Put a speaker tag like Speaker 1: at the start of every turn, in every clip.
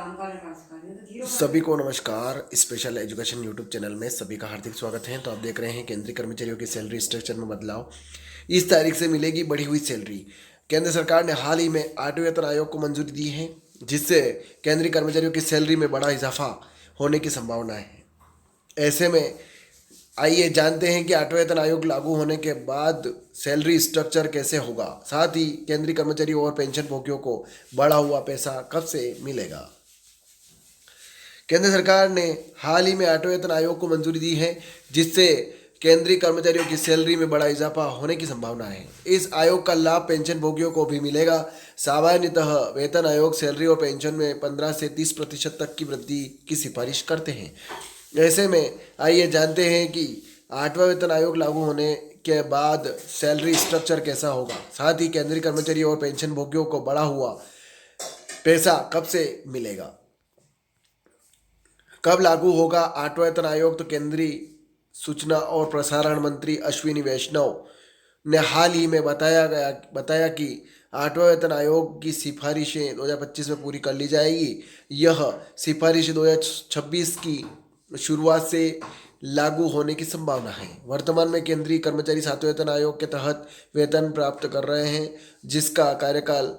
Speaker 1: सभी को नमस्कार। स्पेशल एजुकेशन यूट्यूब चैनल में सभी का हार्दिक स्वागत है। तो आप देख रहे हैं केंद्रीय कर्मचारियों की सैलरी स्ट्रक्चर में बदलाव। इस तारीख से मिलेगी बढ़ी हुई सैलरी। केंद्र सरकार ने हाल ही में 8वें वेतन आयोग को मंजूरी दी है, जिससे केंद्रीय कर्मचारियों की सैलरी में बड़ा इजाफा होने की संभावना है। ऐसे में आइए जानते हैं कि 8वें वेतन आयोग लागू होने के बाद सैलरी स्ट्रक्चर कैसे होगा, साथ ही केंद्रीय कर्मचारियों और पेंशन भोगियों को बढ़ा हुआ पैसा कब से मिलेगा। केंद्र सरकार ने हाल ही में 8वें वेतन आयोग को मंजूरी दी है, जिससे केंद्रीय कर्मचारियों की सैलरी में बड़ा इजाफा होने की संभावना है। इस आयोग का लाभ पेंशन भोगियों को भी मिलेगा। सामान्यतः वेतन आयोग सैलरी और पेंशन में 15 से 30% तक की वृद्धि की सिफारिश करते हैं। ऐसे में आइए जानते हैं कि 8वां वेतन आयोग लागू होने के बाद सैलरी स्ट्रक्चर कैसा होगा, साथ ही केंद्रीय कर्मचारियों और पेंशन भोगियों को बढ़ा हुआ पैसा कब से मिलेगा। कब लागू होगा 8वां वेतन आयोग, तो केंद्रीय सूचना और प्रसारण मंत्री अश्विनी वैष्णव ने हाल ही में बताया कि 8वां वेतन आयोग की सिफारिशें 2025 में पूरी कर ली जाएगी। यह सिफारिश 2026 की शुरुआत से लागू होने की संभावना है। वर्तमान में केंद्रीय कर्मचारी 7वें वेतन आयोग के तहत वेतन प्राप्त कर रहे हैं, जिसका कार्यकाल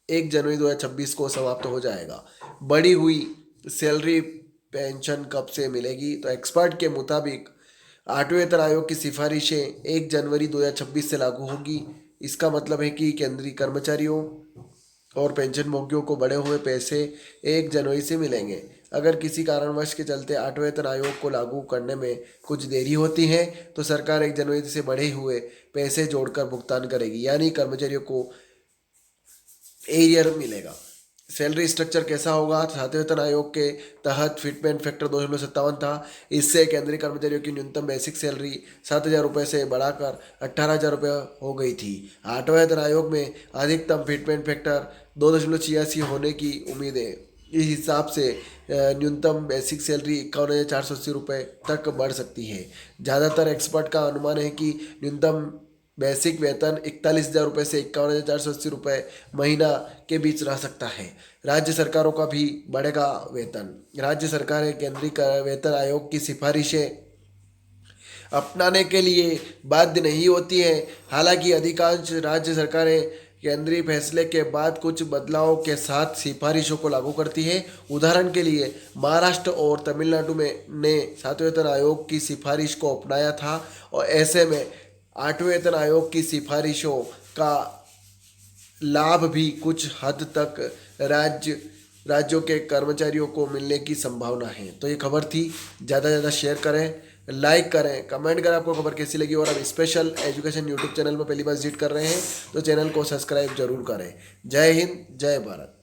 Speaker 1: 1 जनवरी 2026 को समाप्त हो जाएगा। बढ़ी हुई सैलरी पेंशन कब से मिलेगी, तो एक्सपर्ट के मुताबिक 8वें वेतन आयोग की सिफारिशें 1 जनवरी 2026 से लागू होगी। इसका मतलब है कि केंद्रीय कर्मचारियों और पेंशन भोगियों को बढ़े हुए पैसे 1 जनवरी से मिलेंगे। अगर किसी कारणवश के चलते 8वें वेतन आयोग को लागू करने में कुछ देरी होती है, तो सरकार 1 जनवरी से बढ़े हुए पैसे जोड़कर भुगतान करेगी, यानी कर्मचारियों को एरियर मिलेगा। सैलरी स्ट्रक्चर कैसा होगा, तो 7वें वेतन आयोग के तहत फिटमेंट फैक्टर 2.57 था। इससे केंद्रीय कर्मचारियों की न्यूनतम बेसिक सैलरी 7,000 रुपये से बढ़ाकर 18,000 रुपये हो गई थी। 8वें वेतन आयोग में अधिकतम फिटमेंट फैक्टर 2.86 होने की उम्मीद है। इस हिसाब से न्यूनतम बेसिक सैलरी 51,480 रुपये तक बढ़ सकती है। ज़्यादातर एक्सपर्ट का अनुमान है कि न्यूनतम बेसिक वेतन 41,000 रुपये से 51,480 रुपये महीना के बीच रह सकता है। राज्य सरकारों का भी बढ़ेगा वेतन। राज्य सरकारें केंद्रीय वेतन आयोग की सिफारिशें अपनाने के लिए बाध्य नहीं होती हैं। हालांकि अधिकांश राज्य सरकारें केंद्रीय फैसले के बाद कुछ बदलावों के साथ सिफारिशों को लागू करती है। उदाहरण के लिए महाराष्ट्र और तमिलनाडु में ने 7वें वेतन आयोग की सिफारिश को अपनाया था, और ऐसे में 8वें वेतन आयोग की सिफारिशों का लाभ भी कुछ हद तक राज्यों के कर्मचारियों को मिलने की संभावना है। तो ये खबर थी। ज़्यादा से ज़्यादा शेयर करें, लाइक करें, कमेंट करें आपको खबर कैसी लगी। और अब स्पेशल एजुकेशन यूट्यूब चैनल में पहली बार विजिट कर रहे हैं तो चैनल को सब्सक्राइब जरूर करें। जय हिंद, जय भारत।